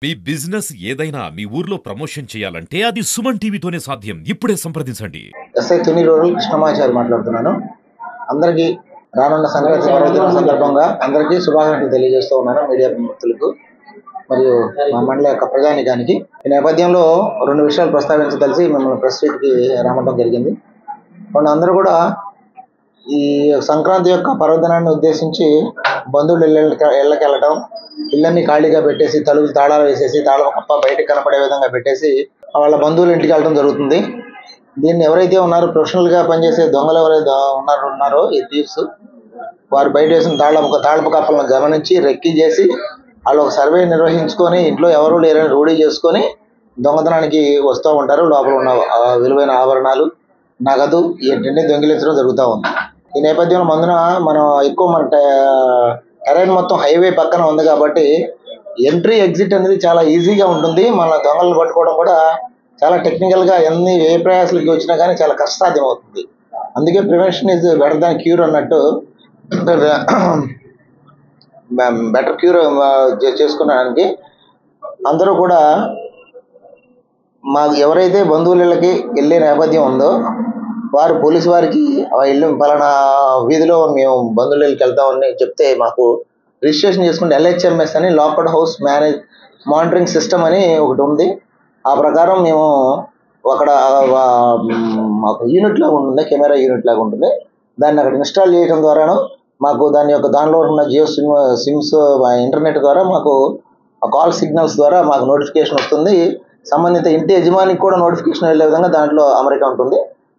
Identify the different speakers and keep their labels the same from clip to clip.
Speaker 1: మీ business ఏదైనా మీ ఊర్లో promotion చేయాలంటే అది సుమన్ టీవీతోనే సాధ్యం. ఇప్పుడే సంప్రదించండి.
Speaker 2: ఎస్ఐ తుని రూరల్ కృష్ణమాచారి మాట్లాడుతున్నాను. అందరికీ రానున్న సంక్రాంతి పర్వదినం సందర్భంగా అందరికీ శుభాకాంక్షలు తెలియజేస్తూ ఉన్నాను మీడియా మిత్రులకు మరియు మా మండల యొక్క ప్రజానికానికి. ఈ నేపథ్యంలో 2 విషయాలు ప్రస్తావించదలిసి మిమ్మల్ని ప్రెస్ మీట్కి రావడం జరిగింది. అందరూ కూడా ఈ సంక్రాంతి యొక్క పర్వదినాన్ని ఉద్దేశించి బంధువులు ఇళ్ళకి వెళ్ళటం, ఇళ్ళన్ని ఖాళీగా పెట్టేసి తలుపులు తాళాలు వేసేసి తాళం కప్ప బయటకు కనపడే విధంగా పెట్టేసి వాళ్ళ బంధువుల ఇంటికి వెళ్ళడం జరుగుతుంది. దీన్ని ఎవరైతే ఉన్నారో ప్రొఫెషనల్గా పనిచేసే దొంగలు ఎవరైతే ఉన్నారో ఈ థీవ్స్, వారు బయట వేసిన తాళపు కప్పలను గమనించి రెక్కి చేసి వాళ్ళు ఒక సర్వే నిర్వహించుకొని ఇంట్లో ఎవరు లేరని రూఢీ చేసుకొని దొంగతనానికి వస్తూ ఉంటారు. లోపల ఉన్న విలువైన ఆభరణాలు, నగదు ఇవన్నీ దొంగిలించడం జరుగుతూ ఉంది. ఈ నేపథ్యంలో మనం ఎక్కువ మన టెరైన్ మొత్తం హైవే పక్కన ఉంది కాబట్టి ఎంట్రీ ఎగ్జిట్ అనేది చాలా ఈజీగా ఉంటుంది. మన దొంగలను పట్టుకోవడం కూడా చాలా టెక్నికల్గా ఎన్ని ప్రయాసాలకి వచ్చినా కానీ చాలా కష్టసాధ్యం అవుతుంది. అందుకే prevention is better than cure అన్నట్టు బెటర్ క్యూర్ చేసుకునడానికి అందరూ కూడా మాకు ఎవరైతే బంధువులకి వెళ్ళే నేపథ్యం ఉందో వారు పోలీసు వారికి ఇల్లు పలానా వీధిలో మేము బంధువులకి వెళ్తామని చెప్తే మాకు రిజిస్ట్రేషన్ చేసుకుంటే LHMS అని లాక్డ్ హౌస్ మానిటరింగ్ సిస్టమ్ అని ఒకటి ఉంది. ఆ ప్రకారం మేము అక్కడ మాకు యూనిట్ లాగా ఉంటుంది, కెమెరా యూనిట్ లాగా ఉంటుంది. దాన్ని అక్కడ ఇన్స్టాల్ చేయడం ద్వారాను మాకు దానిలో ఉన్న జియో సిమ్స్ ఇంటర్నెట్ ద్వారా మాకు కాల్ సిగ్నల్స్ ద్వారా మాకు నోటిఫికేషన్ వస్తుంది. సంబంధిత ఇంటి యజమానికి కూడా నోటిఫికేషన్ వెళ్ళే విధంగా దాంట్లో అమరిక ఉంటుంది.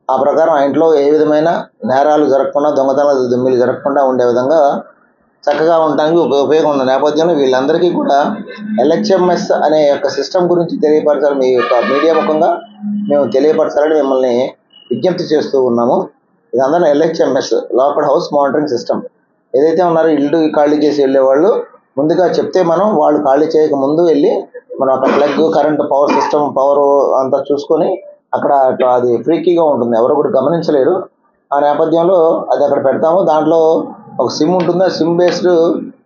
Speaker 2: ఆ ప్రకారం ఆ ఇంట్లో ఏ విధమైన నేరాలు జరగకుండా, దొంగతనాలు దొమ్మిలు జరగకుండా ఉండే విధంగా చక్కగా ఉండడానికి ఉపయోగం ఉన్న నేపథ్యంలో వీళ్ళందరికీ కూడా LHMS అనే యొక్క సిస్టమ్ గురించి తెలియపరచాలి, మీ యొక్క మీడియా ముఖంగా మేము తెలియపరచాలని మిమ్మల్ని విజ్ఞప్తి చేస్తూ ఉన్నాము. ఇదంతా LHMS locked house monitoring system. ఏదైతే ఉన్నారో ఇల్లు ఖాళీ చేసి వెళ్ళేవాళ్ళు ముందుగా చెప్తే వాళ్ళు ఖాళీ చేయక ముందు వెళ్ళి మనం అక్కడ plug, current, power system, power అంతా చూసుకొని అక్కడ అది ఫ్రీకీగా ఉంటుంది, ఎవరు కూడా గమనించలేరు. ఆ నేపథ్యంలో అది అక్కడ పెడతాము. దాంట్లో ఒక సిమ్ ఉంటుంది. ఆ సిమ్ బేస్డ్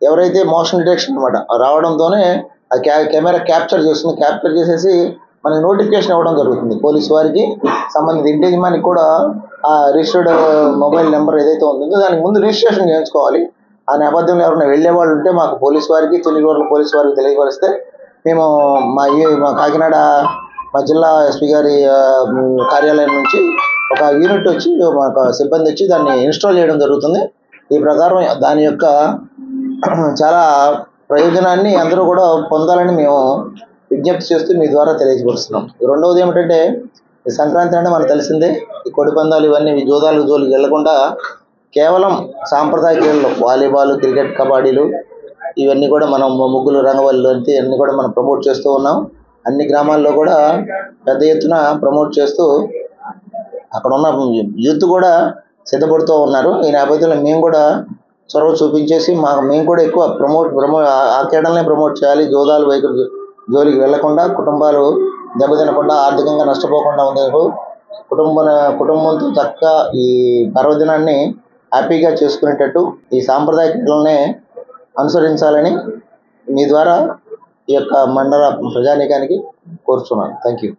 Speaker 2: ఎవరైతే మోషన్ డిటెక్షన్ అనమాట రావడంతోనే అది కెమెరా క్యాప్చర్ చేస్తుంది. క్యాప్చర్ చేసేసి మనకి నోటిఫికేషన్ ఇవ్వడం జరుగుతుంది. పోలీసు వారికి సంబంధిత ఇంటి యజమానికి కూడా ఆ రిజిస్టర్డ్ మొబైల్ నెంబర్ ఏదైతే ఉంటుందో దానికి ముందు రిజిస్ట్రేషన్ చేయించుకోవాలి. ఆ నేపథ్యంలో ఎవరైనా వెళ్ళే వాళ్ళు ఉంటే మాకు పోలీసు వారికి, తుని రూరల్ పోలీసు వారికి తెలియపరిస్తే మేము మా కాకినాడ మా జిల్లా SP గారి కార్యాలయం నుంచి ఒక యూనిట్ వచ్చి మాకు సిబ్బంది వచ్చి దాన్ని ఇన్స్టాల్ చేయడం జరుగుతుంది. ఈ ప్రకారం దాని యొక్క చాలా ప్రయోజనాన్ని అందరూ కూడా పొందాలని మేము విజ్ఞప్తి చేస్తూ మీ ద్వారా తెలియజేస్తున్నాం. రెండవది ఏమిటంటే, ఈ సంక్రాంతి అంటే మనకు తెలిసిందే, ఈ కోడి పందాలు ఇవన్నీ జోలికి వెళ్లకుండా కేవలం సాంప్రదాయ క్రీడలు వాలీబాల్, క్రికెట్, కబడ్డీలు ఇవన్నీ కూడా మనం ముగ్గులు, రంగవల్లులు అంటే అన్నీ కూడా మనం ప్రమోట్ చేస్తూ ఉన్నాం. అన్ని గ్రామాల్లో కూడా పెద్ద ఎత్తున ప్రమోట్ చేస్తూ అక్కడ ఉన్న యూత్ కూడా సిద్ధపడుతూ ఉన్నారు. ఈ నేపథ్యంలో మేము కూడా చొరవ చూపించేసి మేము కూడా ఎక్కువ ఆ క్రీడలనే ప్రమోట్ చేయాలి. జోలికి వెళ్లకుండా, కుటుంబాలు దెబ్బతినకుండా, ఆర్థికంగా నష్టపోకుండా ఉండేందుకు కుటుంబంతో చక్కగా ఈ పర్వదినాన్ని హ్యాపీగా చేసుకునేటట్టు ఈ సాంప్రదాయ క్రీడలనే అనుసరించాలని మీ ద్వారా ఈ యొక్క మండల ప్రజానీకానికి కోరుతున్నాను. Thank you.